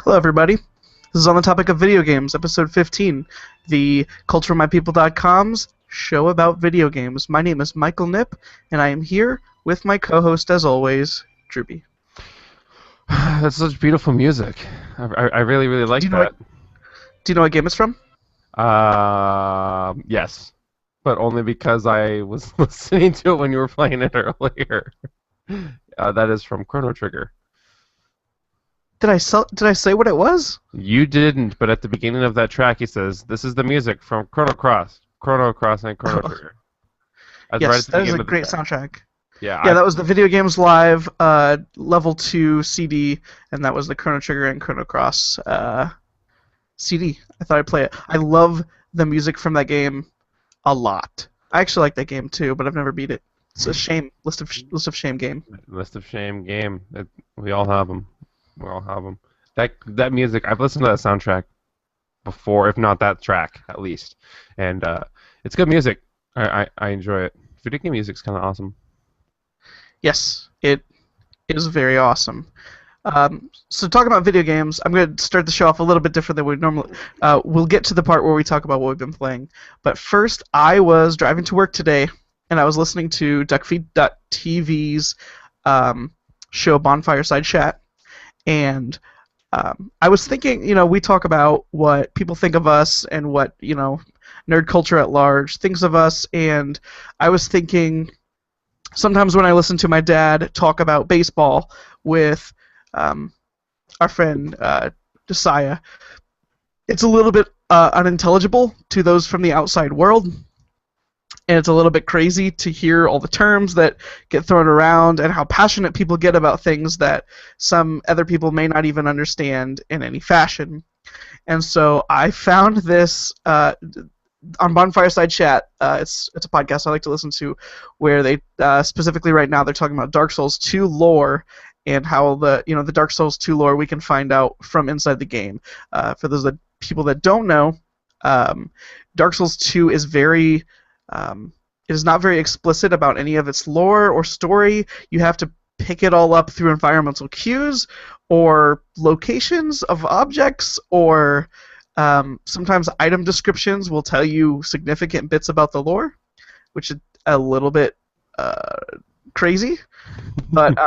Hello, everybody. This is on the topic of video games, episode 15, the culturalmypeople.com's show about video games. My name is Michael Nip, and I am here with my co-host, as always, Drewby. That's such beautiful music. I really, really like that. Do you know what game it's from? Yes, but only because I was listening to it when you were playing it earlier. That is from Chrono Trigger. Did I say what it was? You didn't, but at the beginning of that track, he says, "This is the music from Chrono Cross, and Chrono Trigger." Yes, that is a great soundtrack. Yeah, that was the Video Games Live Level 2 CD, and that was the Chrono Trigger and Chrono Cross CD. I thought I'd play it. I love the music from that game a lot. I actually like that game too, but I've never beat it. It's a shame. List of shame game. List of shame game. We all have them. We all have them. That music, I've listened to that soundtrack before, if not that track, at least. And it's good music. I enjoy it. Video game music's kind of awesome. Yes, it is very awesome. So talking about video games, I'm going to start the show off a little bit different than we normally. We'll get to the part where we talk about what we've been playing. But first, I was driving to work today, and I was listening to DuckFeed.tv's show Bonfireside Chat. And I was thinking, we talk about what people think of us and what, nerd culture at large thinks of us. And I was thinking, sometimes when I listen to my dad talk about baseball with our friend Josiah, it's a little bit unintelligible to those from the outside world. And it's a little bit crazy to hear all the terms that get thrown around and how passionate people get about things that some other people may not even understand in any fashion. And so I found this on Bonfireside Chat. It's a podcast I like to listen to where they specifically right now they're talking about Dark Souls 2 lore and how the Dark Souls 2 lore we can find out from inside the game. For those people that don't know, Dark Souls 2 is very it is not very explicit about any of its lore or story. You have to pick it all up through environmental cues or locations of objects, or sometimes item descriptions will tell you significant bits about the lore, which is a little bit crazy. But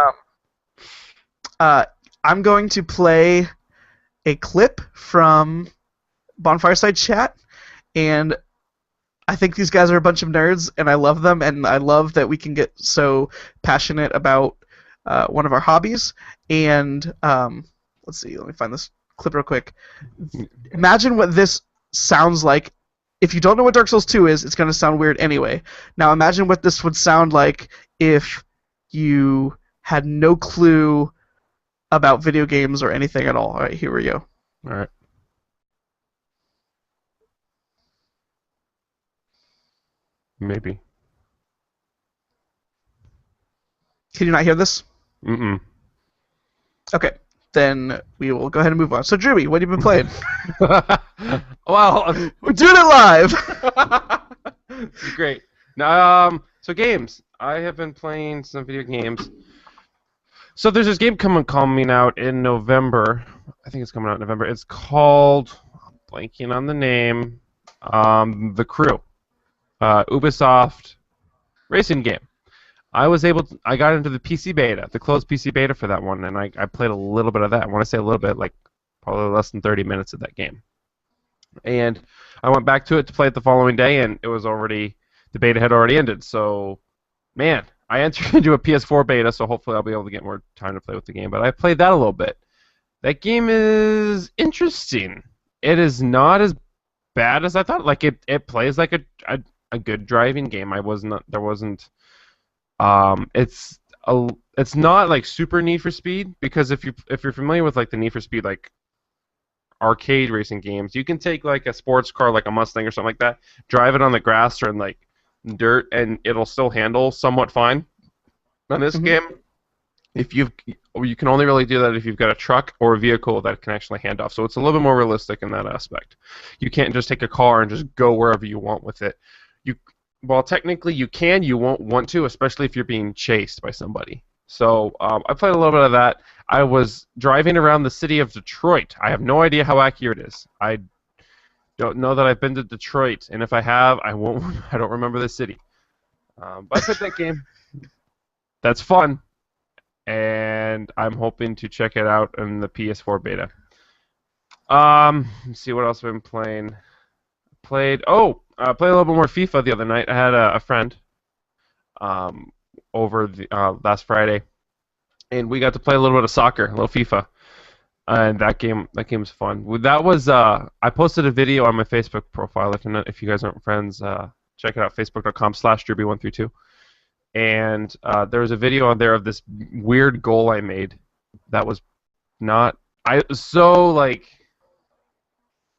I'm going to play a clip from Bonfireside Chat, and I think these guys are a bunch of nerds, and I love them, and I love that we can get so passionate about one of our hobbies. And let's see, let me find this clip real quick. Imagine what this sounds like. If you don't know what Dark Souls 2 is, it's going to sound weird anyway. Now imagine what this would sound like if you had no clue about video games or anything at all. All right, here we go. All right. Maybe. Can you not hear this? Mm-mm. Okay, then we will go ahead and move on. So, Drewby, what have you been playing? Well, we're doing it live! This is great. Now, so games. I have been playing some video games. So there's this game coming out in November. I think it's coming out in November. It's called, I'm blanking on the name, The Crew. Ubisoft racing game. I got into the PC beta, the closed PC beta for that one, and I played a little bit of that. I want to say a little bit, like probably less than 30 minutes of that game. And I went back to it to play it the following day, and the beta had already ended. So, man, I entered into a PS4 beta, so hopefully I'll be able to get more time to play with the game. But I played that a little bit. That game is interesting. It is not as bad as I thought. Like it plays like a good driving game. It's not like super Need for Speed, because if you're familiar with like the Need for Speed like arcade racing games, you can take like a sports car like a Mustang or something like that, drive it on the grass or in like dirt, and it'll still handle somewhat fine. On this game, you can only really do that if you've got a truck or a vehicle that can actually hand off. So it's a little bit more realistic in that aspect. You can't just take a car and just go wherever you want with it. Well, technically you can, you won't want to, especially if you're being chased by somebody. So I played a little bit of that. I was driving around the city of Detroit. I have no idea how accurate it is. I don't know that I've been to Detroit, and if I have, I won't. I don't remember the city. But I played that game. That's fun, and I'm hoping to check it out in the PS4 beta. Let's see what else I've been playing. I played a little bit more FIFA the other night. I had a friend over the last Friday, and we got to play a little bit of soccer, a little FIFA, and that game was fun. That was I posted a video on my Facebook profile. If you guys aren't friends, check it out, facebook.com/Drewby132. And there was a video on there of this weird goal I made that was not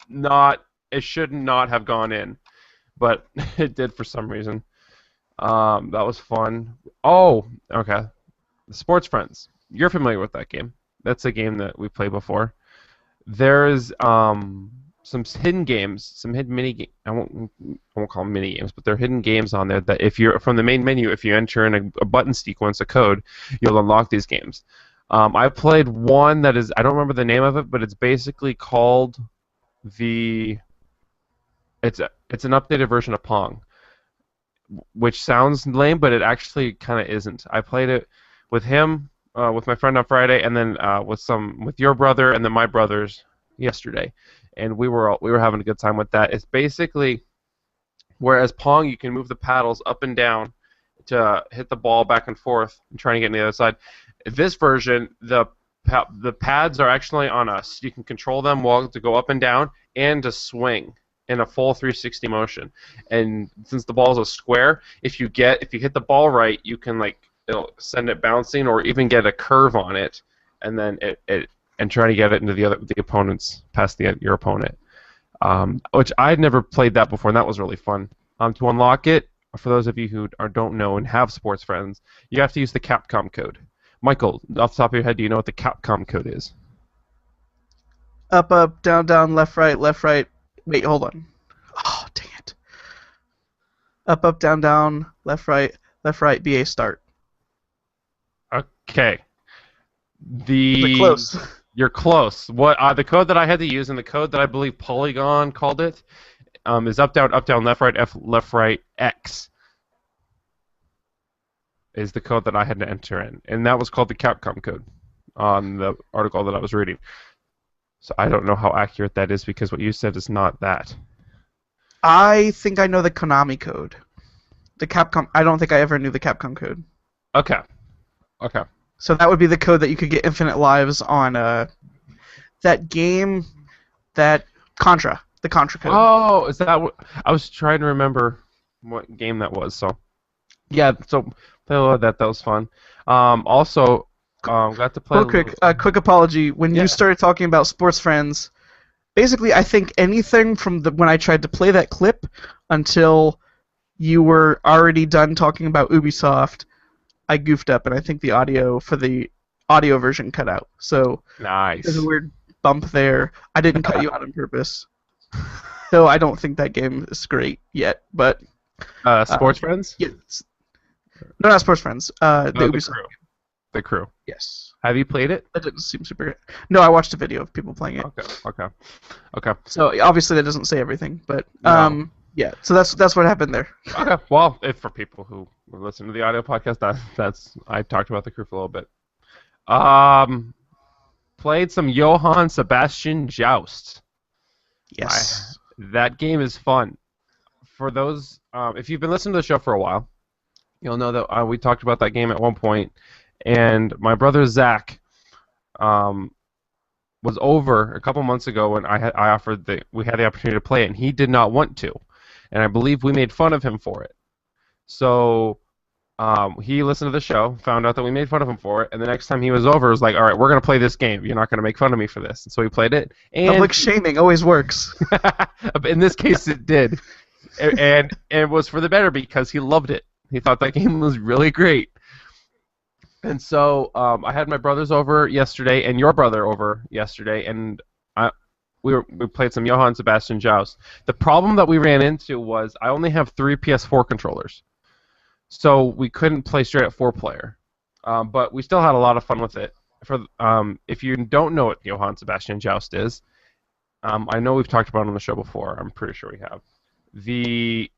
not it should not have gone in, but it did for some reason. That was fun. Oh, okay. The Sports Friends. You're familiar with that game. That's a game that we played before. There's some hidden games, some hidden mini games. I won't call them mini games, but they're hidden games on there that if you're from the main menu, if you enter in a button sequence, a code, you'll unlock these games. I played one that is, I don't remember the name of it, but it's basically called it's an updated version of Pong, which sounds lame, but it actually kind of isn't. I played it with him, with my friend on Friday, and then with your brother, and then my brothers yesterday, and we were having a good time with that. It's basically, whereas Pong you can move the paddles up and down to hit the ball back and forth and trying to get on the other side. This version, the pads are actually on us. You can control them to go up and down and to swing in a full 360 motion. And since the ball is a square, if you hit the ball right, you can it'll send it bouncing or even get a curve on it, and then and try to get it into the opponent's past your opponent. Which I'd never played that before, and that was really fun. To unlock it, for those of you who don't know and have Sports Friends, you have to use the Capcom code. Michael, off the top of your head, do you know what the Capcom code is? Up, up, down, down, left, right, left, right. Wait, hold on. Oh, dang it. Up, down, down, left, right, BA start. Okay. You're close. You're close. What the code that I had to use, and the code that I believe Polygon called it, is up, down, left, right, F, left, right, X. Is the code that I had to enter in, and that was called the Capcom code on the article that I was reading. So I don't know how accurate that is, because what you said is not that. I think I know the Konami code. The Capcom. I don't think I ever knew the Capcom code. Okay. Okay. So that would be the code that you could get infinite lives on that game, that Contra, the Contra code. Oh, is that what I was trying to remember what game that was? So yeah, so play a little of that. That was fun. Also, got to play. Real quick apology. When you started talking about Sports Friends, basically, I think anything from when I tried to play that clip until you were already done talking about Ubisoft, I goofed up, and I think the audio for the audio version cut out. So nice. There's a weird bump there. I didn't cut you out on purpose. So I don't think that game is great yet, but Sports Friends? Yes. No, not Sports Friends. The Ubisoft. Crew. The Crew. Yes. Have you played it? That didn't seem super good. No, I watched a video of people playing it. Okay. So obviously that doesn't say everything, but No. yeah. So that's what happened there. Okay. Well, if for people who listen to the audio podcast, that's I talked about the Crew for a little bit. Played some Johann Sebastian Joust. Yes. That game is fun. For those, if you've been listening to the show for a while, you'll know that we talked about that game at one point, and my brother Zach was over a couple months ago when we had the opportunity to play it, and he did not want to, and I believe we made fun of him for it. So he listened to the show, found out that we made fun of him for it, and the next time he was over, was like, "All right, we're gonna play this game. You're not gonna make fun of me for this." And so we played it. And Public shaming always works. in this case, it did, and it was for the better because he loved it. He thought that game was really great. And so I had my brothers over yesterday, and your brother over yesterday, and we played some Johann Sebastian Joust. The problem that we ran into was I only have 3 PS4 controllers. So we couldn't play straight up 4-player. but we still had a lot of fun with it. If you don't know what Johann Sebastian Joust is, I know we've talked about it on the show before. I'm pretty sure we have. The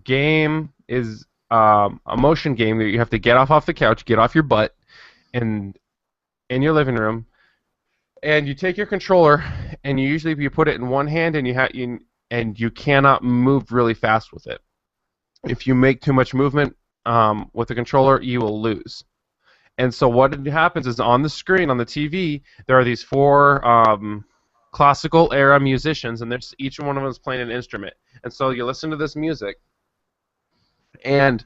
game is a motion game that you have to get off the couch, get off your butt, and in your living room, and you take your controller, and you put it in one hand, and you cannot move really fast with it. If you make too much movement with the controller, you will lose. And so what happens is on the screen, on the TV, there are these four classical era musicians, and each one of them is playing an instrument. And so you listen to this music, and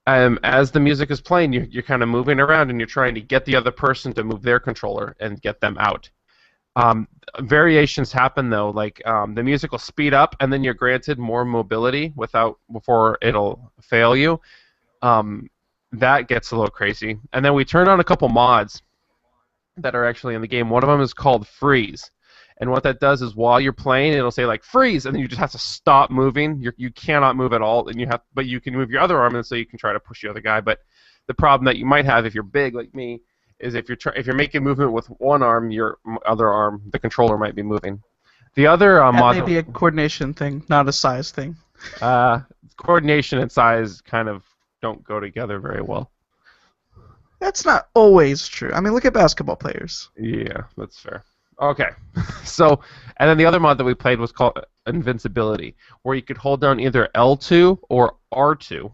as the music is playing, you're kind of moving around, and you're trying to get the other person to move their controller and get them out. Variations happen though, like the music will speed up, and then you're granted more mobility before it'll fail you. That gets a little crazy. And then we turned on a couple mods that are actually in the game. One of them is called Freeze. And what that does is while you're playing, it'll say like freeze, and then you just have to stop moving. You cannot move at all, but you can move your other arm, and so you can try to push the other guy. But the problem that you might have if you're big like me is if you're making movement with one arm, your other arm, the controller might be moving. The other mod may be a coordination thing, not a size thing. Coordination and size kind of don't go together very well. That's not always true. I mean, look at basketball players. Yeah, that's fair. Okay, and then the other mod that we played was called Invincibility, where you could hold down either L2 or R2.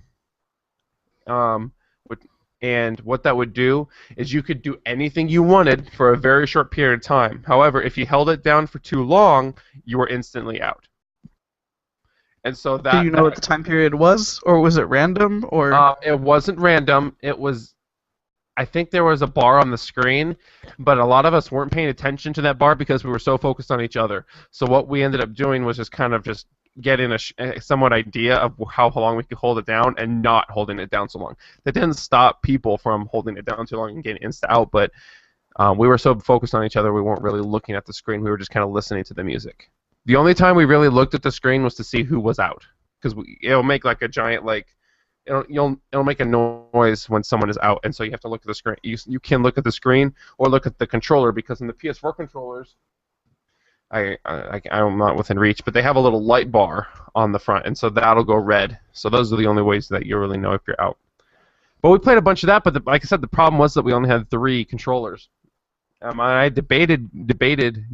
And what that would do is you could do anything you wanted for a very short period of time. However, if you held it down for too long, you were instantly out. And so Do you know what the time period was, or was it random, or? It wasn't random. It was. I think there was a bar on the screen, but a lot of us weren't paying attention to that bar because we were so focused on each other. So what we ended up doing was just kind of just getting a somewhat idea of how long we could hold it down and not holding it down so long. That didn't stop people from holding it down too long and getting insta out, but we were so focused on each other we weren't really looking at the screen. We were just kind of listening to the music. The only time we really looked at the screen was to see who was out, because it'll make like a giant it'll make a noise when someone is out, and so you have to look at the screen. You can look at the screen or look at the controller, because in the PS4 controllers, I'm not within reach, but they have a little light bar on the front, and so that'll go red. So those are the only ways that you really know if you're out. But we played a bunch of that, but like I said, the problem was that we only had 3 controllers. I debated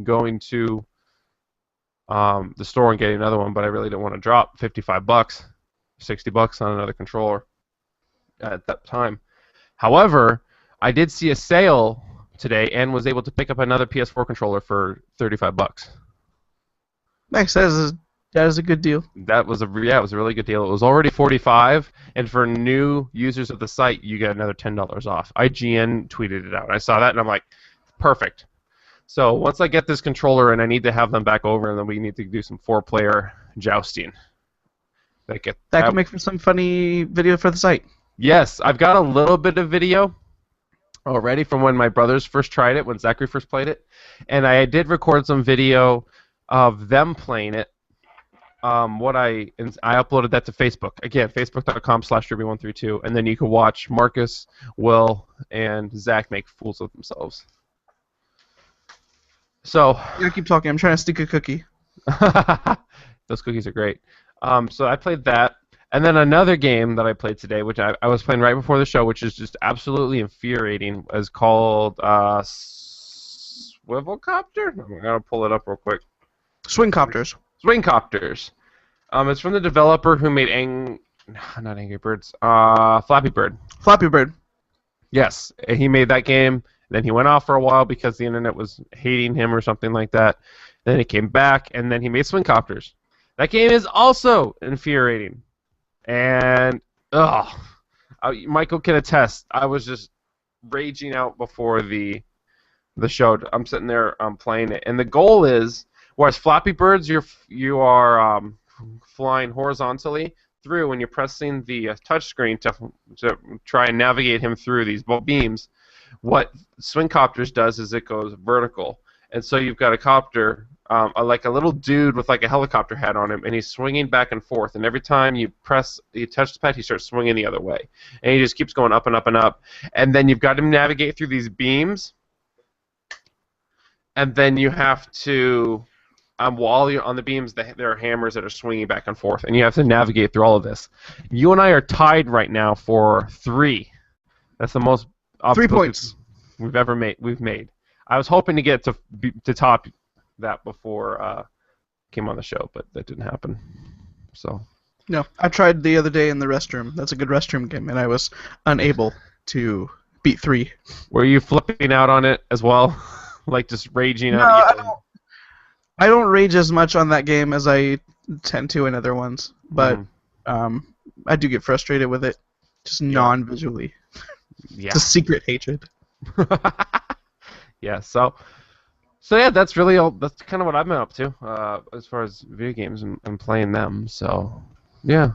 going to the store and getting another one, but I really didn't want to drop $55, $60 on another controller at that time. However, I did see a sale today and was able to pick up another PS4 controller for $35. Nice. That is a good deal. It was a really good deal. It was already $45, and for new users of the site, you get another $10 off. IGN tweeted it out. I saw that, and I'm like, perfect. So once I get this controller, and I need to have them back over, and then we need to do some 4-player jousting. That could make for some funny video for the site. Yes, I've got a little bit of video already from when my brothers first tried it, when Zachary first played it, and I did record some video of them playing it. I uploaded that to Facebook. Again, facebook.com/Drewby132, and then you can watch Marcus, Will, and Zach make fools of themselves. So you keep talking. I'm trying to stick a cookie. Those cookies are great. So I played that, and then another game that I played today, which I was playing right before the show, which is just absolutely infuriating, is called Swivelcopter? I'm gonna pull it up real quick. Swingcopters. Swingcopters. It's from the developer who made not Angry Birds. Flappy Bird. Flappy Bird. Yes, he made that game. Then he went off for a while because the internet was hating him or something like that. Then he came back, and then he made Swingcopters. That game is also infuriating. And, Michael can attest, I was just raging out before the show. I'm sitting there playing it. And the goal is, whereas Flappy Birds, you are flying horizontally through, and you're pressing the touchscreen to try and navigate him through these beams. What Swingcopters does is it goes vertical. And so you've got a copter like a little dude with like a helicopter hat on him, and he's swinging back and forth. And every time you touch the pad, he starts swinging the other way, and he just keeps going up and up and up. And then you've got to navigate through these beams, and then you have to, while you're on the beams, there are hammers that are swinging back and forth, and you have to navigate through all of this. You and I are tied right now for 3. That's the most 3 points we've ever made. I was hoping to get to top that before came on the show, but that didn't happen. So no, I tried the other day in the restroom. That's a good restroom game, and I was unable to beat 3. Were you flipping out on it as well, like just raging No, out? I don't rage as much on that game as I tend to in other ones, but I do get frustrated with it, just non-visually. Yeah. It's a secret hatred. Yeah. So yeah, that's really all. That's kind of what I've been up to as far as video games and playing them. So yeah.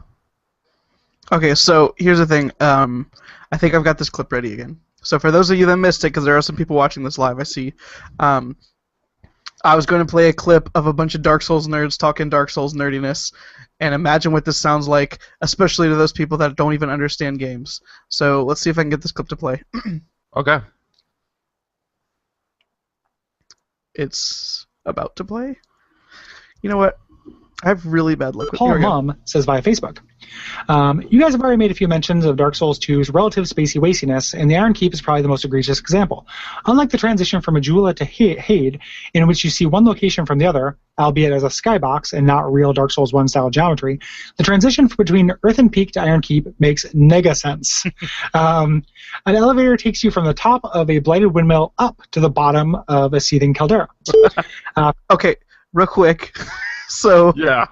Okay, so here's the thing. I think I've got this clip ready again. So for those of you that missed it, because there are some people watching this live, I see. I was going to play a clip of a bunch of Dark Souls nerds talking Dark Souls nerdiness, and imagine what this sounds like, especially to those people that don't even understand games. So let's see if I can get this clip to play. Okay. It's about to play. You know what? I have really bad luck with Paul Mum says via Facebook. You guys have already made a few mentions of Dark Souls 2's relative spacey wastiness, and the Iron Keep is probably the most egregious example. Unlike the transition from Majula to Hade, in which you see one location from the other, albeit as a skybox and not real Dark Souls 1 style geometry, the transition between Earthen Peak to Iron Keep makes nega sense. An elevator takes you from the top of a blighted windmill up to the bottom of a seething caldera. Okay, real quick. So yeah,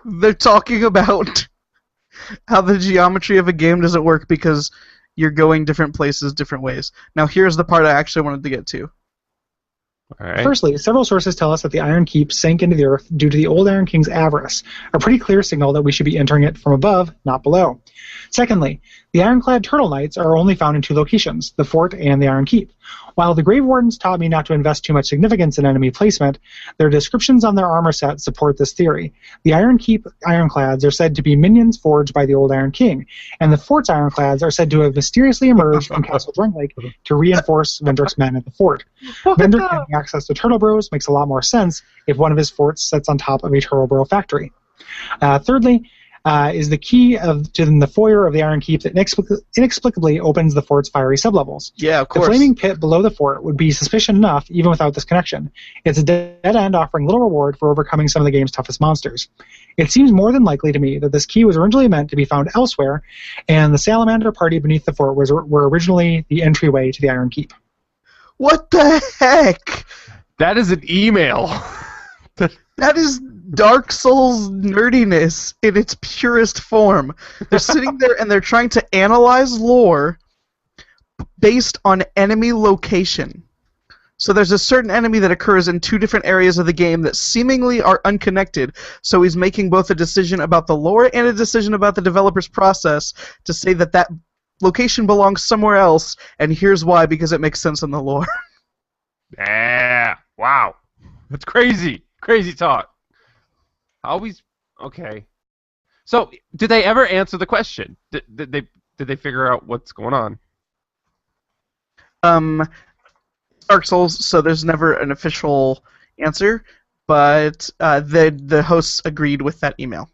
they're talking about how the geometry of a game doesn't work because you're going different places different ways. Now here's the part I actually wanted to get to. All right. Firstly, several sources tell us that the Iron Keep sank into the earth due to the old Iron King's avarice, a pretty clear signal that we should be entering it from above, not below. Secondly, the Ironclad Turtle Knights are only found in 2 locations, the fort and the Iron Keep. While the Grave Wardens taught me not to invest too much significance in enemy placement, their descriptions on their armor set support this theory. The Iron Keep Ironclads are said to be minions forged by the old Iron King, and the fort's Ironclads are said to have mysteriously emerged from Castle Drunglake to reinforce Vendrick's men at the fort. Vendrick having access to Turtle Bros makes a lot more sense if one of his forts sits on top of a Turtle Bro factory. Thirdly, is the key to the foyer of the Iron Keep that inexplicably opens the fort's fiery sublevels. Yeah, of course. The flaming pit below the fort would be suspicion enough even without this connection. It's a dead end offering little reward for overcoming some of the game's toughest monsters. It seems more than likely to me that this key was originally meant to be found elsewhere, and the Salamander party beneath the fort were originally the entryway to the Iron Keep. What the heck? That is an email. That is Dark Souls nerdiness in its purest form. They're sitting there and they're trying to analyze lore based on enemy location. So there's a certain enemy that occurs in 2 different areas of the game that seemingly are unconnected. So he's making both a decision about the lore and a decision about the developer's process to say that that location belongs somewhere else, and here's why, because it makes sense in the lore. Yeah. Wow. That's crazy. Crazy talk. Always okay. So, did they ever answer the question? Did they figure out what's going on? Dark Souls, so there's never an official answer, but the hosts agreed with that email.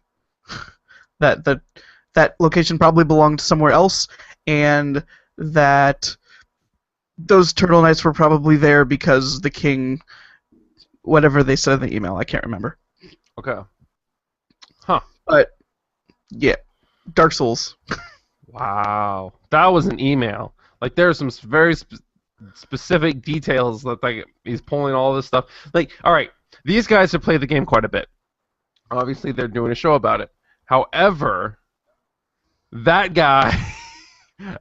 that location probably belonged somewhere else, and that those Turtle Knights were probably there because the king, whatever they said in the email, I can't remember. Okay. Huh. But yeah, Dark Souls. Wow. That was an email. Like, there's some very specific details that, like, he's pulling all this stuff. Like, all right, these guys have played the game quite a bit. Obviously, they're doing a show about it. However, that guy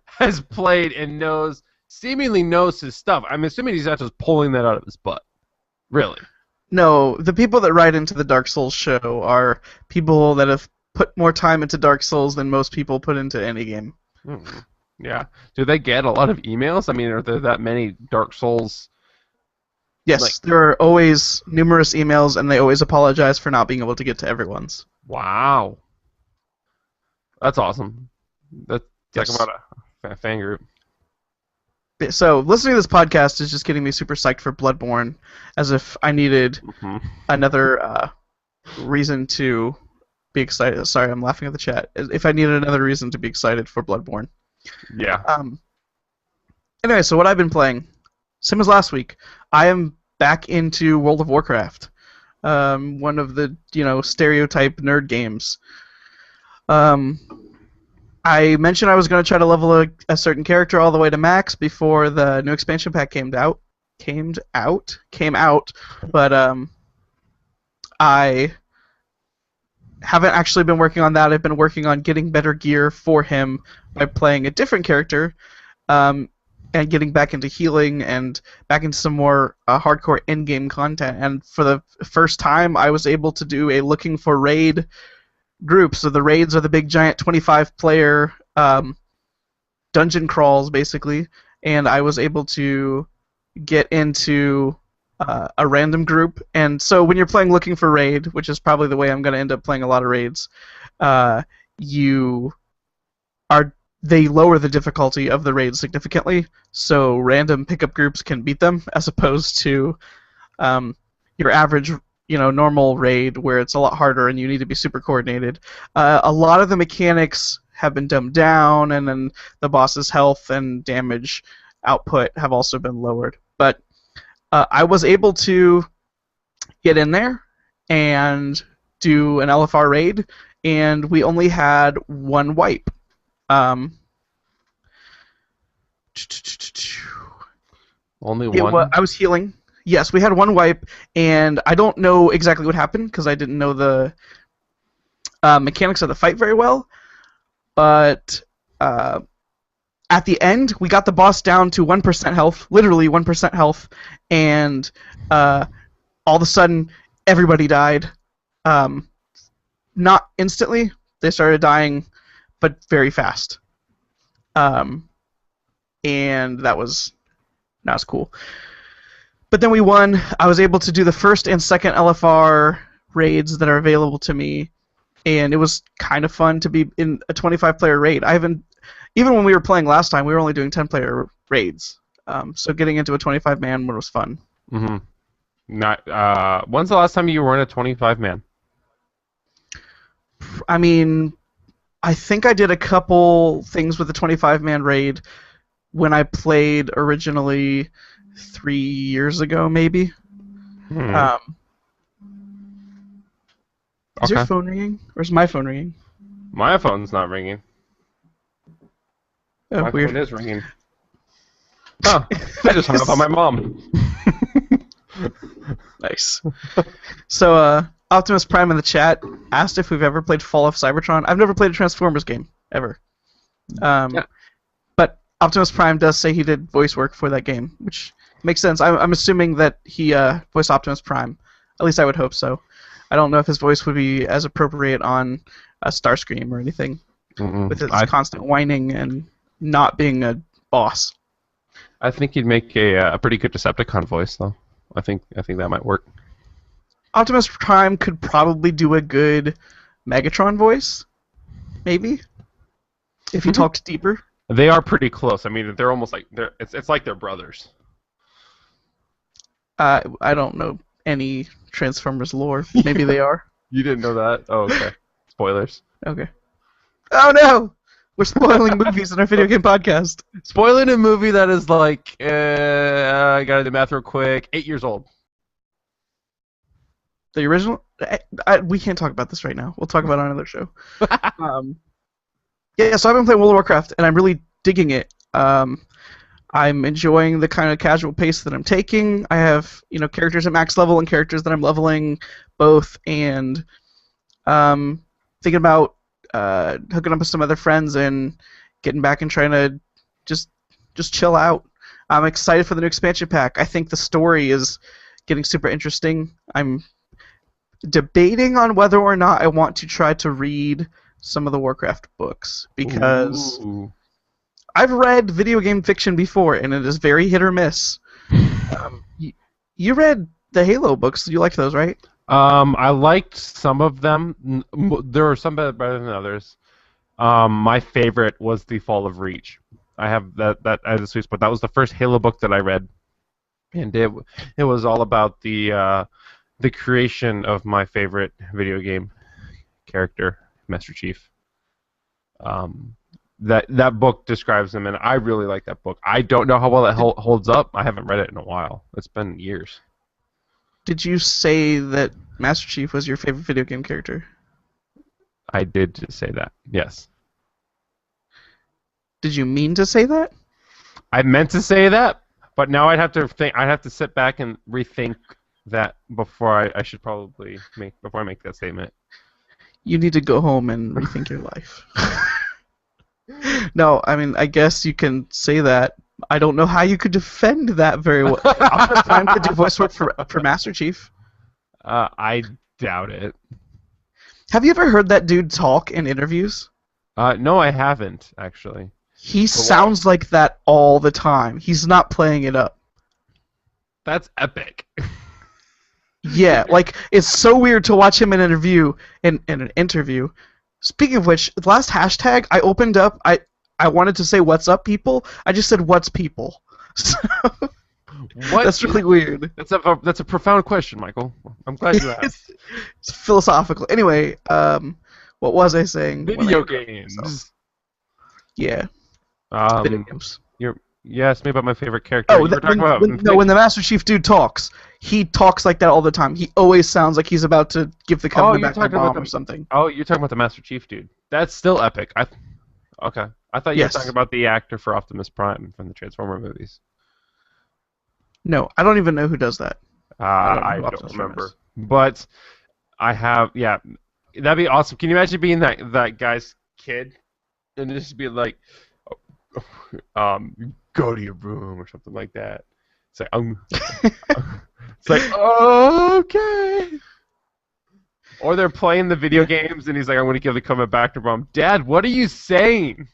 has played and seemingly knows his stuff. I'm assuming he's not just pulling that out of his butt. Really? No, the people that write into the Dark Souls show are people that have put more time into Dark Souls than most people put into any game. Yeah. Do they get a lot of emails? I mean, are there that many Dark Souls Yes, Like, there are always numerous emails, and they always apologize for not being able to get to everyone's. wow, that's awesome. That's like Yes. about a fan group. So listening to this podcast is just getting me super psyched for Bloodborne, as if I needed Hmm. another reason to be excited. Sorry, I'm laughing at the chat. If I needed another reason to be excited for Bloodborne. Yeah. Um, anyway, so what I've been playing, same as last week, I am back into World of Warcraft. One of the stereotype nerd games. Um, I mentioned I was going to try to level a certain character all the way to max before the new expansion pack came out. But I haven't actually been working on that. I've been working on getting better gear for him by playing a different character, and getting back into healing and back into some more hardcore in-game content. And for the first time, I was able to do a looking for raid group. So the raids are the big giant 25-player dungeon crawls, basically. And I was able to get into a random group. And so when you're playing looking for raid, which is probably the way I'm going to end up playing a lot of raids, you are they lower the difficulty of the raid significantly, so random pickup groups can beat them, as opposed to your average, normal raid where it's a lot harder and you need to be super coordinated. A lot of the mechanics have been dumbed down, and then the boss's health and damage output have also been lowered. But I was able to get in there and do an LFR raid, and we only had one wipe. Only one. I was healing. Yes, we had one wipe, and I don't know exactly what happened because I didn't know the mechanics of the fight very well. But at the end, we got the boss down to 1% health, literally 1% health, and all of a sudden, everybody died. Not instantly. They started dying, but very fast. And that was cool. But then we won. I was able to do the first and second LFR raids that are available to me, and it was kind of fun to be in a 25-player raid. Even when we were playing last time, we were only doing 10-player raids. So getting into a 25-man one was fun. Mm-hmm. Not. When's the last time you were in a 25-man? I mean, I think I did a couple things with the 25-man raid when I played originally 3 years ago, maybe. Is your phone ringing? Or is my phone ringing? My phone's not ringing. Oh, My weird. phone is ringing. Oh, I just hung up on my mom. Nice. So, Optimus Prime in the chat asked if we've ever played Fall of Cybertron. I've never played a Transformers game, ever. Yeah. But Optimus Prime does say he did voice work for that game, which makes sense. I'm assuming that he voiced Optimus Prime. At least I would hope so. I don't know if his voice would be as appropriate on Starscream or anything, with his constant whining and not being a boss. I think he'd make a pretty good Decepticon voice, though. I think that might work. Optimus Prime could probably do a good Megatron voice, maybe, if he talked deeper. They are pretty close. I mean, they're almost like it's like they're brothers. I don't know any Transformers lore. Maybe they are. You didn't know that? Oh, okay. Spoilers. Okay. Oh no! We're spoiling movies in our video game podcast. Spoiling a movie that is like, I gotta do math real quick, 8 years old. The original? We can't talk about this right now. We'll talk about it on another show. Yeah, so I've been playing World of Warcraft, and I'm really digging it. I'm enjoying the kind of casual pace that I'm taking. I have, characters at max level and characters that I'm leveling both, and thinking about hooking up with some other friends and getting back and trying to just chill out. I'm excited for the new expansion pack. I think the story is getting super interesting. I'm debating on whether or not I want to try to read some of the Warcraft books, because I've read video game fiction before, and it is very hit or miss. You read the Halo books. You liked those, right? I liked some of them. There were some better than others. My favorite was The Fall of Reach. I have that as a sweet spot. That was the first Halo book that I read, and it was all about the creation of my favorite video game character, Master Chief. That book describes him, and I really like that book. I don't know how well it holds up. I haven't read it in a while. It's been years. Did you say that Master Chief was your favorite video game character? I did just say that. Yes. Did you mean to say that? I meant to say that, but now I'd have to think. I'd have to sit back and rethink that before I should probably before I make that statement. You need to go home and rethink your life. No, I mean, I guess you can say that. I don't know how you could defend that very well. Optimus Prime could do voice work for Master Chief. I doubt it. Have you ever heard that dude talk in interviews? No, I haven't actually. He sounds like that all the time. He's not playing it up. That's epic. Yeah, like it's so weird to watch him in an interview. Speaking of which, the last hashtag I opened up, I wanted to say "What's up, people?" I just said "What's people?" So, What? that's really weird. That's a profound question, Michael. I'm glad you asked. It's philosophical. Anyway, what was I saying? Video games. Yeah, video games. You asked me about my favorite character. Oh, when the Master Chief dude talks, he talks like that all the time. He always sounds like he's about to give the company back a bomb or something. Oh, you're talking about the Master Chief dude. That's still epic. Okay. I thought you were talking about the actor for Optimus Prime from the Transformer movies. No, I don't even know who does that. I don't remember. But I have, yeah. That'd be awesome. Can you imagine being that guy's kid and just be like, go to your room or something like that. It's like, it's like, okay. Or they're playing the video games and he's like, I'm going to give the comment back to Mom. Dad, what are you saying?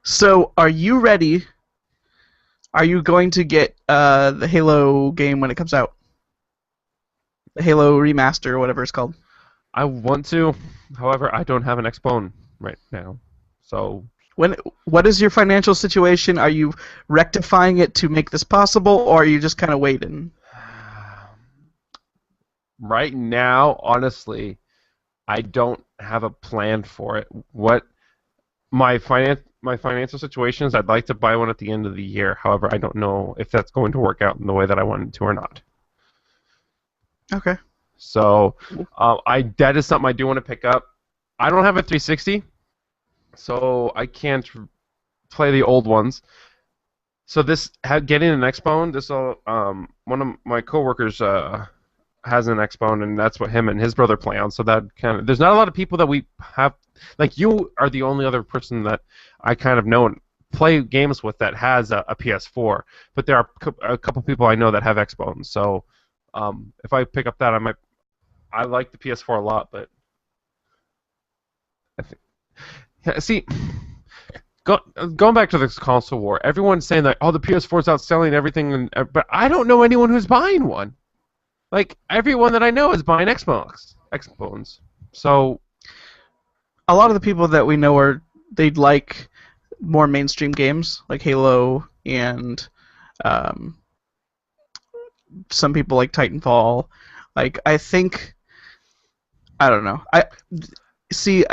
So, are you ready? Are you going to get the Halo game when it comes out? The Halo remaster or whatever it's called. I want to. However, I don't have an Xbone right now. So what is your financial situation? Are you rectifying it to make this possible, or are you just kind of waiting? Right now, honestly, I don't have a plan for it. What my financial situation is, I'd like to buy one at the end of the year. However, I don't know if that's going to work out in the way that I want it to or not. Okay. So, that is something I do want to pick up. I don't have a 360, so I can't play the old ones. So getting an Xbone, one of my coworkers has an Xbone, and that's what him and his brother play on. So that there's not a lot of people that we have. Like, you are the only other person that I kind of know and play games with that has a PS4. But there are a couple people I know that have Xbones. So if I pick up that, I like the PS4 a lot, but see, going back to this console war, everyone's saying that, oh, the PS4's outselling everything, but I don't know anyone who's buying one. Like, everyone that I know is buying Xbones. So a lot of the people that we know they'd like more mainstream games like Halo and some people like Titanfall. Like, I don't know. I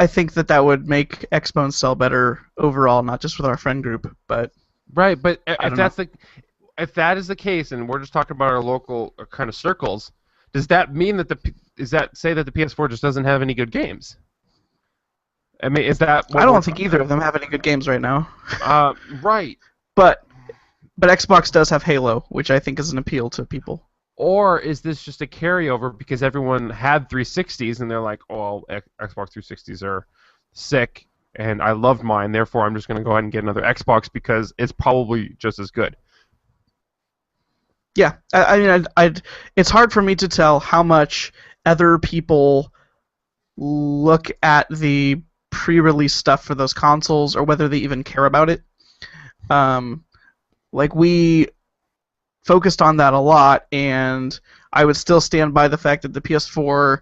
think that would make Xbones sell better overall, not just with our friend group, but right. But if that is the case, and we're just talking about our local kind of circles, does that mean that say that the PS4 just doesn't have any good games? I mean, is that? I don't think either of them have any good games right now. Right. But Xbox does have Halo, which I think is an appeal to people. Or is this just a carryover because everyone had 360s and they're like, oh, Xbox 360s are sick, and I loved mine, therefore I'm just going to go ahead and get another Xbox because it's probably just as good. Yeah, I mean, it's hard for me to tell how much other people look at the pre-release stuff for those consoles or whether they even care about it. Like, we focused on that a lot, and I would still stand by the fact that the PS4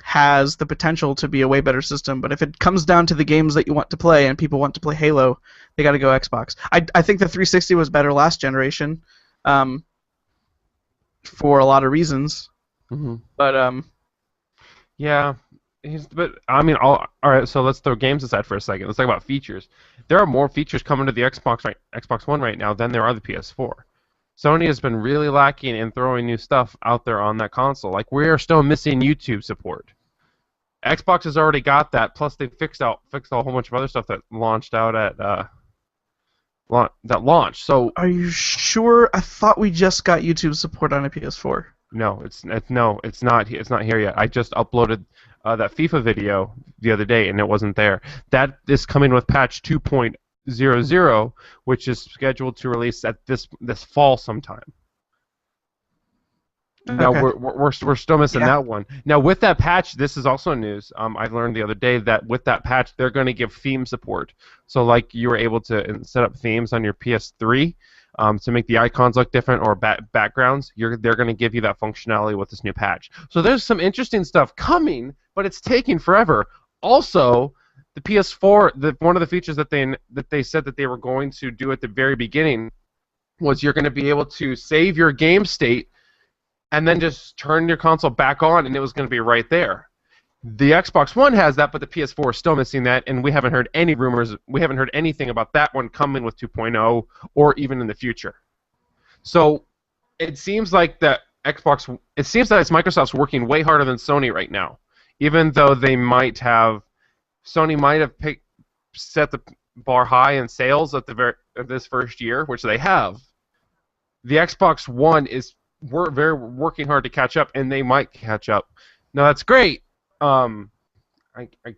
has the potential to be a way better system. But if it comes down to the games that you want to play and people want to play Halo, they got to go Xbox. I think the 360 was better last generation, for a lot of reasons. Mm-hmm. But Yeah, but I mean, all right. So let's throw games aside for a second. Let's talk about features. There are more features coming to the Xbox One right now than there are the PS4. Sony has been really lacking in throwing new stuff out there on that console. Like, we are still missing YouTube support. Xbox has already got that. Plus, they fixed a whole bunch of other stuff that launched out at that launched. So are you sure? I thought we just got YouTube support on a PS4. no, it's not. It's not here yet. I just uploaded that FIFA video the other day, and it wasn't there. That is coming with patch 2.00, which is scheduled to release at this fall sometime. Now Okay. we're still missing Yeah. that one. Now with that patch, this is also news. I learned the other day that with that patch, they're going to give theme support. So like you were able to set up themes on your PS3 to make the icons look different or backgrounds. They're going to give you that functionality with this new patch. So there's some interesting stuff coming, but it's taking forever. Also, the PS4, one of the features that they said that they were going to do at the very beginning was you're going to be able to save your game state and then just turn your console back on, and it was going to be right there. The Xbox One has that, but the PS4 is still missing that, and we haven't heard any rumors. We haven't heard anything about that one coming with 2.0 or even in the future. So it seems like It seems that Microsoft's working way harder than Sony right now, even though Sony might have set the bar high in sales at this first year, which they have. The Xbox One is working hard to catch up, and they might catch up. Now that's great. I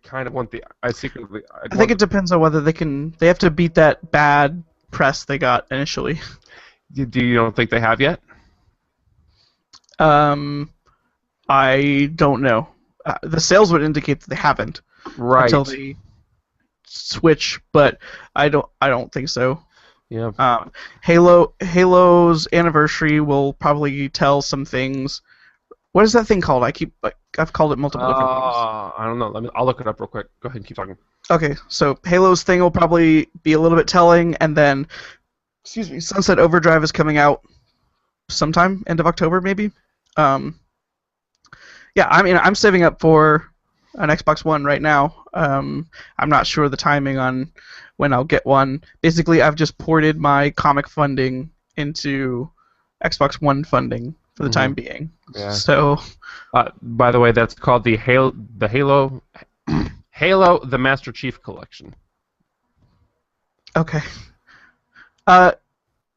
kind of want I think it depends on whether they have to beat that bad press they got initially. Do you don't think they have yet? I don't know. The sales would indicate that they haven't until they switch, but I don't think so. Yeah. Halo's anniversary will probably tell some things. What is that thing called? I've called it multiple different things. I don't know. I'll look it up real quick. Go ahead and keep talking. Okay, so Halo's thing will probably be a little bit telling, and then, Sunset Overdrive is coming out sometime end of October, maybe. Yeah, I mean, I'm saving up for an Xbox One right now. I'm not sure the timing on when I'll get one. Basically, I've just ported my comic funding into Xbox One funding for the time being. Yeah. So, by the way, that's called the Halo the Master Chief Collection. okay.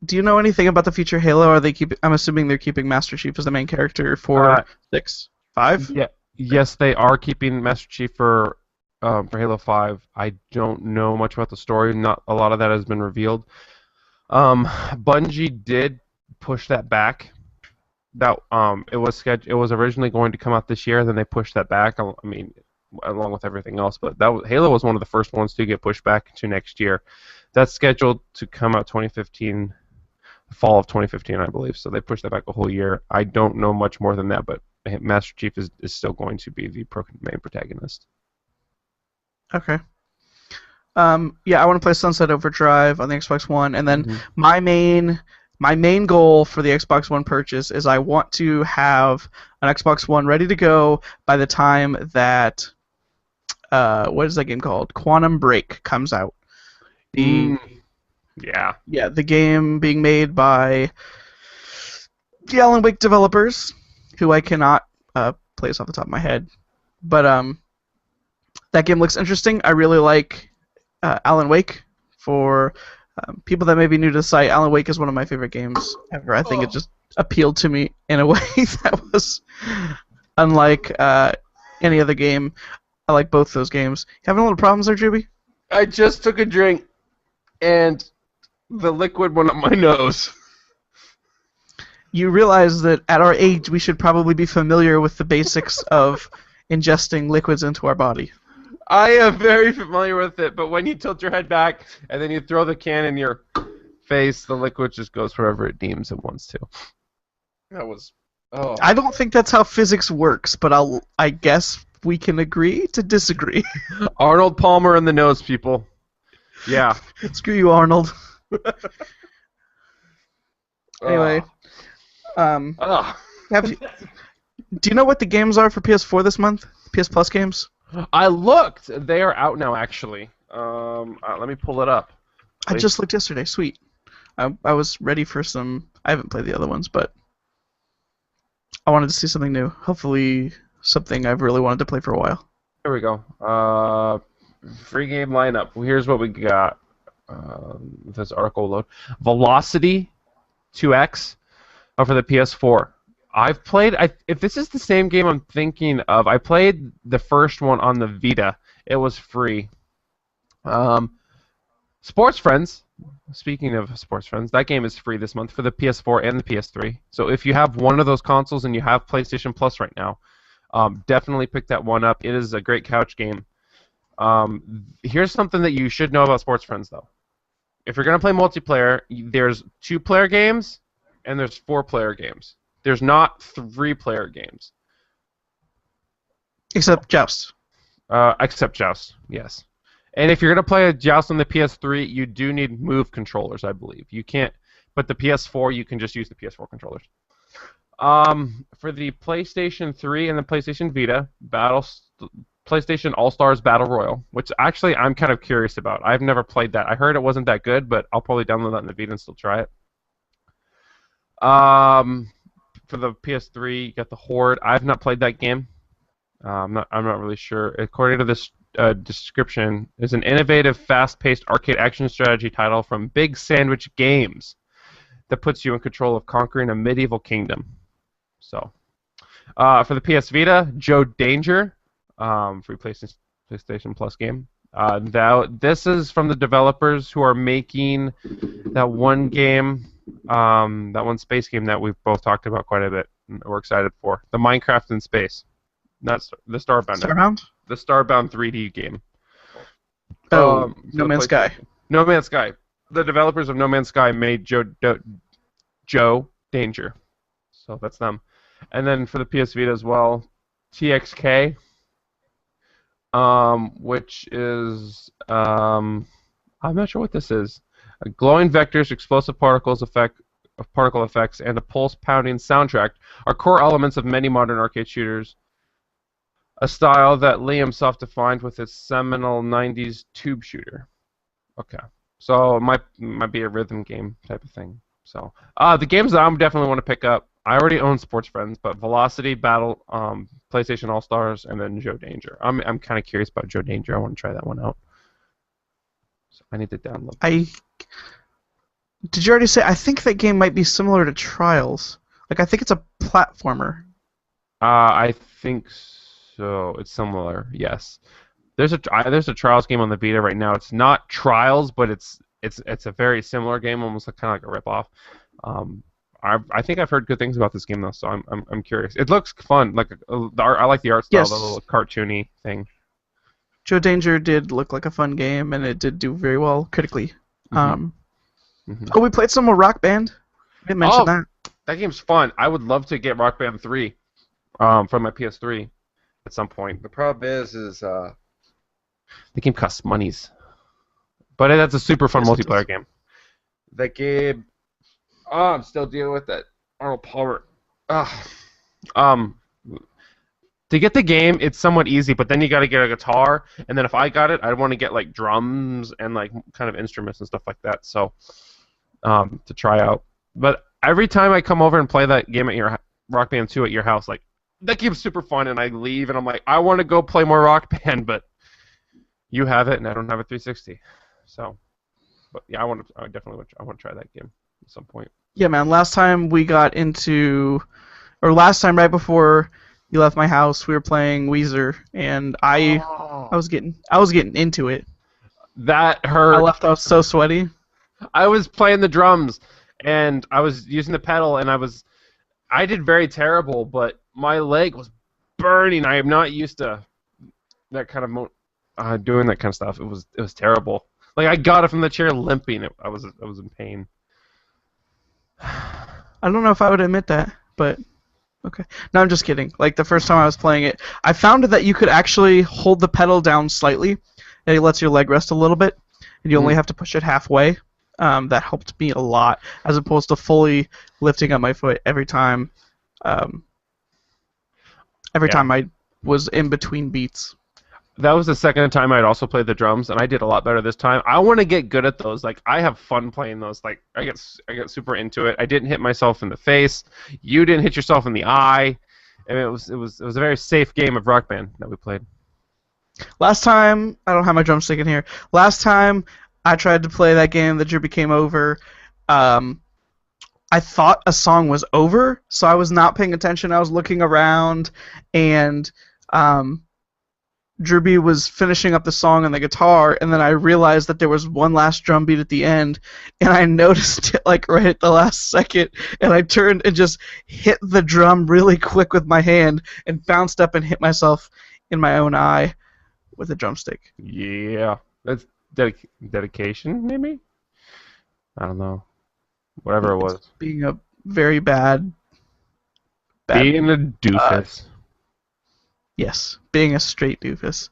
Do you know anything about the future Halo? I'm assuming they're keeping Master Chief as the main character for 6, 5. Yeah. Yes, they are keeping Master Chief for Halo 5. I don't know much about the story. Not a lot of that has been revealed. Bungie did push that back. It was originally going to come out this year, then they pushed that back. I mean, along with everything else, but Halo was one of the first ones to get pushed back to next year. That's scheduled to come out 2015, fall of 2015, I believe. So they pushed that back a whole year. I don't know much more than that, but Master Chief is still going to be the main protagonist. Okay. Yeah, I want to play Sunset Overdrive on the Xbox One, and then my main goal for the Xbox One purchase is I want to have an Xbox One ready to go by the time that what is that game called? Quantum Break comes out. The game being made by the Alan Wake developers, who I cannot place off the top of my head, but that game looks interesting. I really like Alan Wake. For people that may be new to the site, Alan Wake is one of my favorite games ever. I think it just appealed to me in a way that was unlike any other game. I like both those games. You having a little problems there, Drewby? I just took a drink, and the liquid went up my nose. You realize that at our age, we should probably be familiar with the basics of ingesting liquids into our body. I am very familiar with it, but when you tilt your head back and then you throw the can in your face, the liquid just goes wherever it deems it wants to. That was. Oh. I don't think that's how physics works, but I guess we can agree to disagree. Arnold Palmer in the nose, people. Yeah. Screw you, Arnold. Anyway, Ugh. do you know what the games are for PS4 this month? PS Plus games? I looked. They are out now, actually. Let me pull it up. I just looked yesterday. Sweet. I was ready for some. I haven't played the other ones, but I wanted to see something new. Hopefully, something I've really wanted to play for a while. Here we go. Free game lineup. Well, here's what we got. This article load. Velocity 2X for the PS4. I've played. If this is the same game I'm thinking of, I played the first one on the Vita. It was free. Sports Friends. Speaking of Sports Friends, that game is free this month for the PS4 and the PS3. So if you have one of those consoles and you have PlayStation Plus right now, definitely pick that one up. It is a great couch game. Here's something that you should know about Sports Friends, though. If you're going to play multiplayer, there's 2-player games and there's 4-player games. There's not 3-player games. Except Joust. Except Joust, yes. And if you're going to play a Joust on the PS3, you do need Move controllers, I believe. You can't, but the PS4, you can just use the PS4 controllers. For the PlayStation 3 and the PlayStation Vita, PlayStation All-Stars Battle Royale, which actually I'm kind of curious about. I've never played that. I heard it wasn't that good, but I'll probably download that in the Vita and still try it. For the PS3, you got the Horde. I've not played that game. I'm not really sure. According to this description, is an innovative, fast-paced arcade action strategy title from Big Sandwich Games that puts you in control of conquering a medieval kingdom. So, for the PS Vita, Joe Danger, free PlayStation Plus game. This is from the developers who are making that one game, that one space game that we've both talked about quite a bit. And we're excited for the Minecraft in space, not the Starbound. Starbound? The Starbound 3D game. No Man's Sky. No Man's Sky. The developers of No Man's Sky made Joe Danger. So that's them. And then for the PS Vita as well, TXK, which is, I'm not sure what this is. Glowing vectors, explosive particle effects, and a pulse-pounding soundtrack are core elements of many modern arcade shooters. A style that Liam himself defined with his seminal 90s tube shooter. Okay. So it might be a rhythm game type of thing. So the games that I definitely want to pick up, I already own Sports Friends, but Velocity, Battle, PlayStation All-Stars, and then Joe Danger. I'm kind of curious about Joe Danger. I want to try that one out. So I need to download. Did you already say? I think that game might be similar to Trials. Like I think it's a platformer. I think so. It's similar. Yes. There's a Trials game on the Vita right now. It's not Trials, but it's a very similar game, almost kind of like a ripoff. I think I've heard good things about this game though, so I'm curious. It looks fun. Like I like the art style, yes. The little cartoony thing. Joe Danger did look like a fun game, and it did do very well critically. Oh, we played some more Rock Band. I didn't mention that. That game's fun. I would love to get Rock Band 3 from my PS3 at some point. The problem is the game costs monies. But that's a super fun multiplayer game. That game... Oh, I'm still dealing with that Arnold Palmer. To get the game, it's somewhat easy, but then you got to get a guitar, and then if I got it, I'd want to get like drums and like kind of instruments and stuff like that. So to try out. But every time I come over and play that game at your Rock Band 2 at your house, like that game's super fun, and I leave and I'm like, I want to go play more Rock Band, but you have it and I don't have a 360. So, but yeah, I definitely want to try that game at some point. Yeah, man. Last time right before you left my house, we were playing Weezer, and I was getting into it. That hurt. I left off so sweaty. I was playing the drums, and I was using the pedal, and I did very terrible, but my leg was burning. I am not used to that kind of doing that kind of stuff. It was terrible. Like I got it from the chair limping. I was in pain. I don't know if I would admit that, but okay. No, I'm just kidding. Like the first time I was playing it, I found that you could actually hold the pedal down slightly, and it lets your leg rest a little bit, and you only Mhm. have to push it halfway. That helped me a lot, as opposed to fully lifting up my foot um, every Yeah. time I was in between beats. That was the second time I'd also played the drums, and I did a lot better this time. I want to get good at those. Like I have fun playing those. Like I get super into it. I didn't hit myself in the face. You didn't hit yourself in the eye. And it was a very safe game of Rock Band that we played. Last time, I don't have my drumstick in here. Last time I tried to play that game, the Drewby came over. Um, I thought a song was over, so I was not paying attention. I was looking around, and um, Drewby was finishing up the song on the guitar, and then I realized that there was one last drum beat at the end, and I noticed it like right at the last second, and I turned and just hit the drum really quick with my hand, and bounced up and hit myself in my own eye with a drumstick. Yeah, that's dedication, maybe. I don't know. Whatever it It's was. being a very bad. Being a doofus. Yes, being a straight doofus.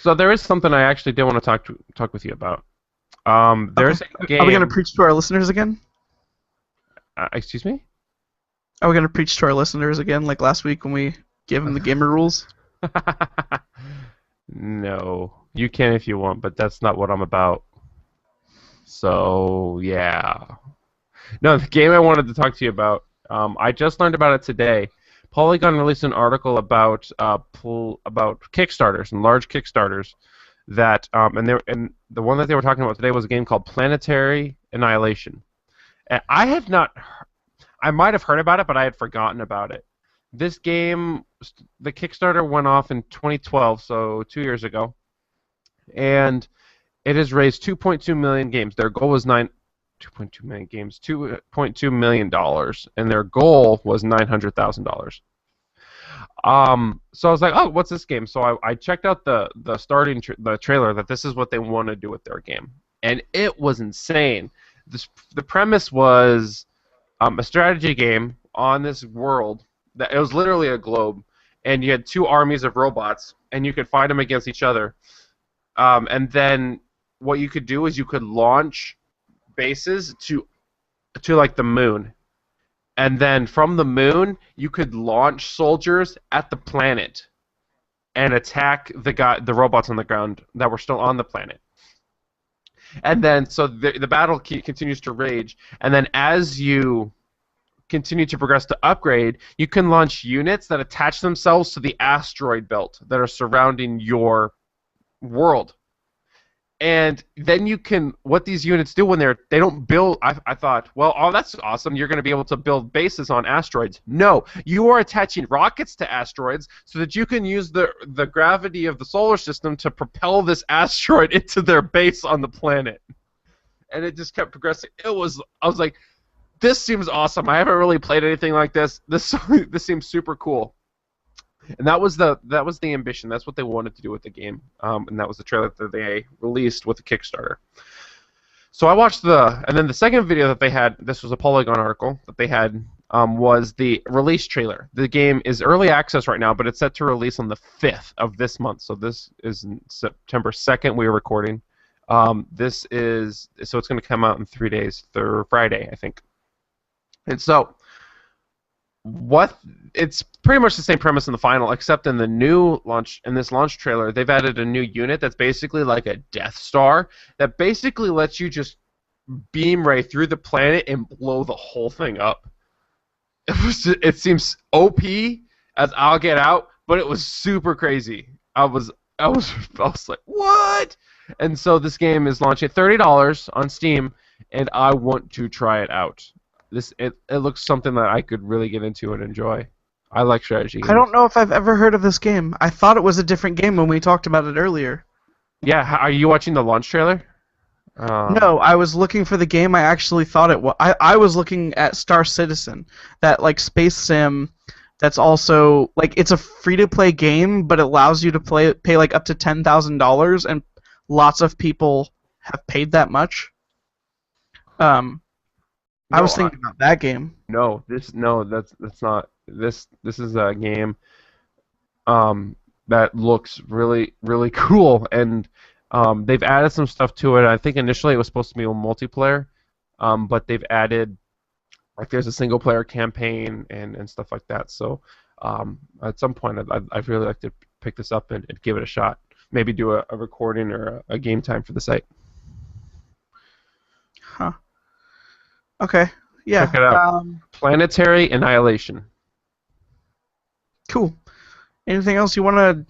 So there is something I actually did want to talk with you about. There's Okay. a game. Are we gonna preach to our listeners again? Excuse me? Are we gonna preach to our listeners again, like last week when we gave them the gamer rules? No, you can if you want, but that's not what I'm about. So yeah. No, the game I wanted to talk to you about. I just learned about it today. Polygon released an article about about Kickstarters and large Kickstarters that and the one that they were talking about today was a game called Planetary Annihilation. And I had not, I might have heard about it, but I had forgotten about it. This game, the Kickstarter went off in 2012, so 2 years ago, and it has raised 2.2 million games. Their goal was 2.2 million games, $2.2 million, and their goal was $900,000. So I was like, oh, what's this game? So I checked out the the trailer that this is what they want to do with their game, and it was insane. The premise was a strategy game on this world that it was literally a globe, and you had two armies of robots, and you could fight them against each other. And then what you could do is you could launch bases to like the moon, and then from the moon you could launch soldiers at the planet and attack the robots on the ground that were still on the planet. And then so the battle continues to rage, and then as you continue to progress to upgrade, you can launch units that attach themselves to the asteroid belt that are surrounding your world. And then you can, what these units do when they don't build, I thought, well, oh, that's awesome, you're going to be able to build bases on asteroids. No, you are attaching rockets to asteroids so that you can use the gravity of the solar system to propel this asteroid into their base on the planet. And it just kept progressing. I was like, this seems awesome. I haven't really played anything like this. This seems super cool. And that was the ambition. That's what they wanted to do with the game. And that was the trailer that they released with the Kickstarter. So I watched and then the second video that they had, this was a Polygon article that they had, was the release trailer. The game is early access right now, but it's set to release on the 5th of this month. So this is September 2nd we are recording. So it's going to come out in 3 days, Friday, I think. And so it's pretty much the same premise in the final, except in this launch trailer, they've added a new unit that's basically like a Death Star that basically lets you just beam right through the planet and blow the whole thing up. It seems OP as I'll get out, but it was super crazy. I was like, what? And so this game is launching at $30 on Steam, and I want to try it out. It looks something that I could really get into and enjoy. I like strategy games. I don't know if I've ever heard of this game. I thought it was a different game when we talked about it earlier. Yeah, are you watching the launch trailer? No, I was looking for the game I actually thought it was. I was looking at Star Citizen, that like space sim that's also like it's a free-to-play game, but it allows you to pay like up to $10,000, and lots of people have paid that much. I No, was thinking about that game. that's not this. This is a game that looks really really cool, and they've added some stuff to it. I think initially it was supposed to be a multiplayer, but they've added like there's a single player campaign and stuff like that. So at some point I'd really like to pick this up and give it a shot. Maybe do a recording or a game time for the site. Huh. Okay. Yeah. Check it out. Planetary Annihilation. Cool. Anything else you want to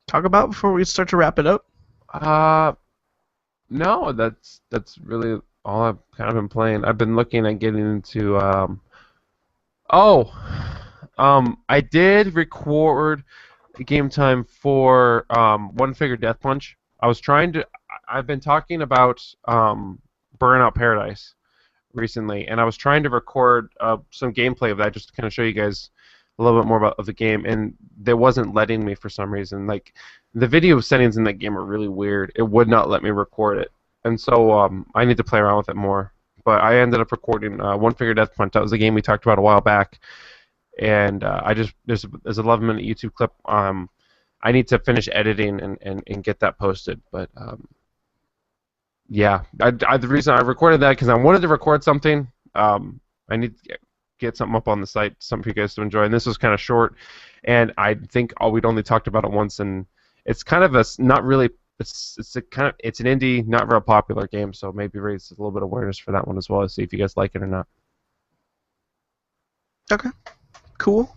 talk about before we start to wrap it up? No, that's really all I've kind of been playing. I've been looking at getting into I did record a game time for One Finger Death Punch. I've been talking about Burnout Paradise recently, and I was trying to record some gameplay of that just to kind of show you guys a little bit more of the game, and they wasn't letting me for some reason. Like, the video settings in that game are really weird. It would not let me record it, and so I need to play around with it more. But I ended up recording One Finger Death Punch. That was the game we talked about a while back, and there's a 11-minute YouTube clip. I need to finish editing and get that posted, but yeah, the reason I recorded that because I wanted to record something. I need to get something up on the site, something for you guys to enjoy. And this was kind of short, and I think we'd only talked about it once, and it's kind of not really. It's an indie, not very popular game, so maybe raise a little bit of awareness for that one as well, to see if you guys like it or not. Okay. Cool.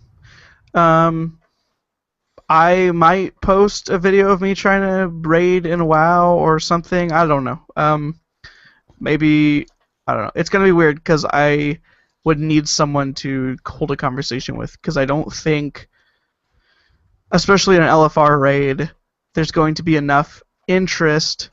I might post a video of me trying to raid in WoW or something. I don't know. Maybe, I don't know. It's going to be weird because I would need someone to hold a conversation with, because I don't think, especially in an LFR raid, there's going to be enough interest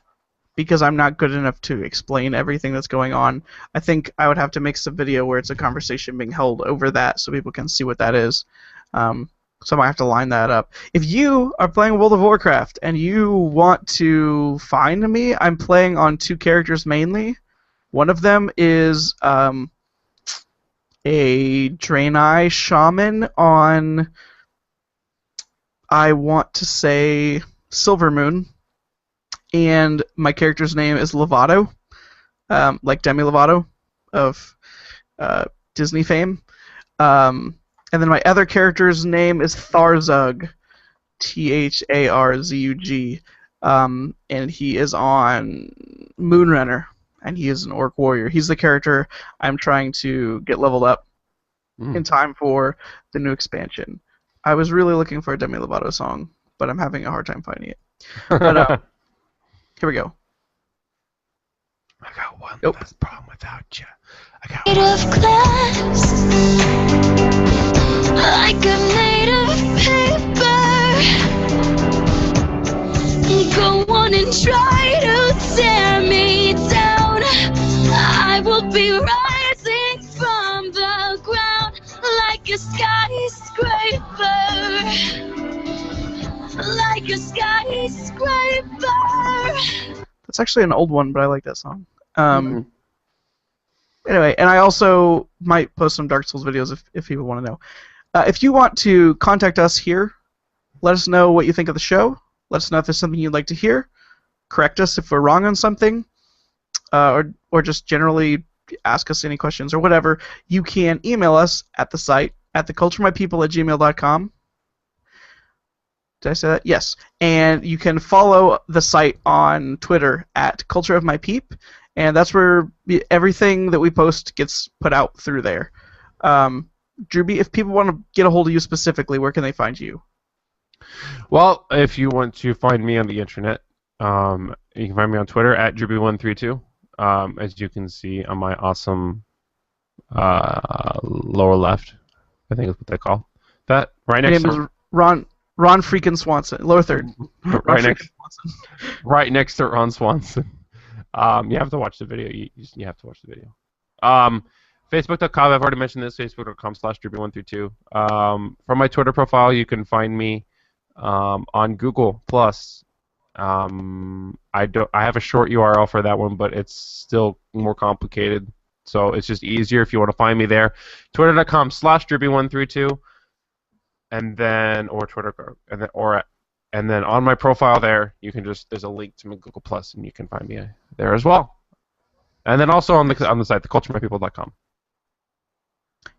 because I'm not good enough to explain everything that's going on. I think I would have to make some video where it's a conversation being held over that so people can see what that is. So I might have to line that up. If you are playing World of Warcraft and you want to find me, I'm playing on 2 characters mainly. One of them is a Draenei Shaman on, I want to say, Silvermoon. And my character's name is Lovato, like Demi Lovato of Disney fame. And then my other character's name is Tharzug, Tharzug, and he is on Moonrunner, and he is an orc warrior. He's the character I'm trying to get leveled up in time for the new expansion. I was really looking for a Demi Lovato song, but I'm having a hard time finding it. But here we go. I got one last problem without you. I got of glass, like I'm made of paper. Go on and try to tear me down. I will be rising from the ground like a skyscraper. Like a skyscraper. That's actually an old one, but I like that song. Anyway, and I also might post some Dark Souls videos if people want to know. If you want to contact us here, let us know what you think of the show. Let us know if there's something you'd like to hear. Correct us if we're wrong on something, or just generally ask us any questions or whatever. You can email us at the site at theculturemypeople@gmail.com. Did I say that? Yes. And you can follow the site on Twitter at cultureofmypeep, and that's where everything that we post gets put out through there. Drewby, if people want to get a hold of you specifically, where can they find you? Well, if you want to find me on the internet, you can find me on Twitter at Drewby132. As you can see on my awesome lower left, I think is what they call that. Right next My name is Ron freaking Swanson, lower third. Right next to Ron Swanson. You have to watch the video. You have to watch the video. Facebook.com, I've already mentioned this, facebook.com/Drewby132. From my Twitter profile, you can find me on Google+. I have a short URL for that one, but it's still more complicated. So it's just easier if you want to find me there. Twitter.com/Drewby132, and then or Twitter and then on my profile there, you can there's a link to my Google Plus, and you can find me there as well. And then also on the site, theculturemypeople.com.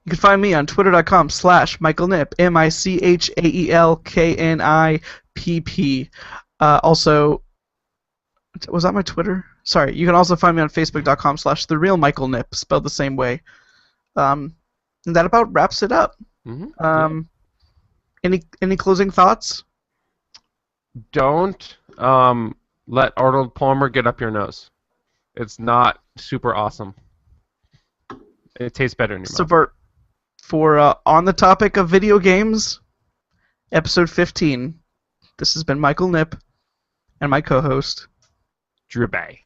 You can find me on twitter.com/MichaelNipp, MichaelKnipp. Also, was that my Twitter? Sorry, you can also find me on Facebook.com/TheRealMichaelNipp, spelled the same way. And that about wraps it up. Mm-hmm. Any closing thoughts? Don't let Arnold Palmer get up your nose. It's not super awesome. It tastes better in your mouth. For On the Topic of Video Games, episode 15, this has been Michael Nipp and my co-host, Drewby.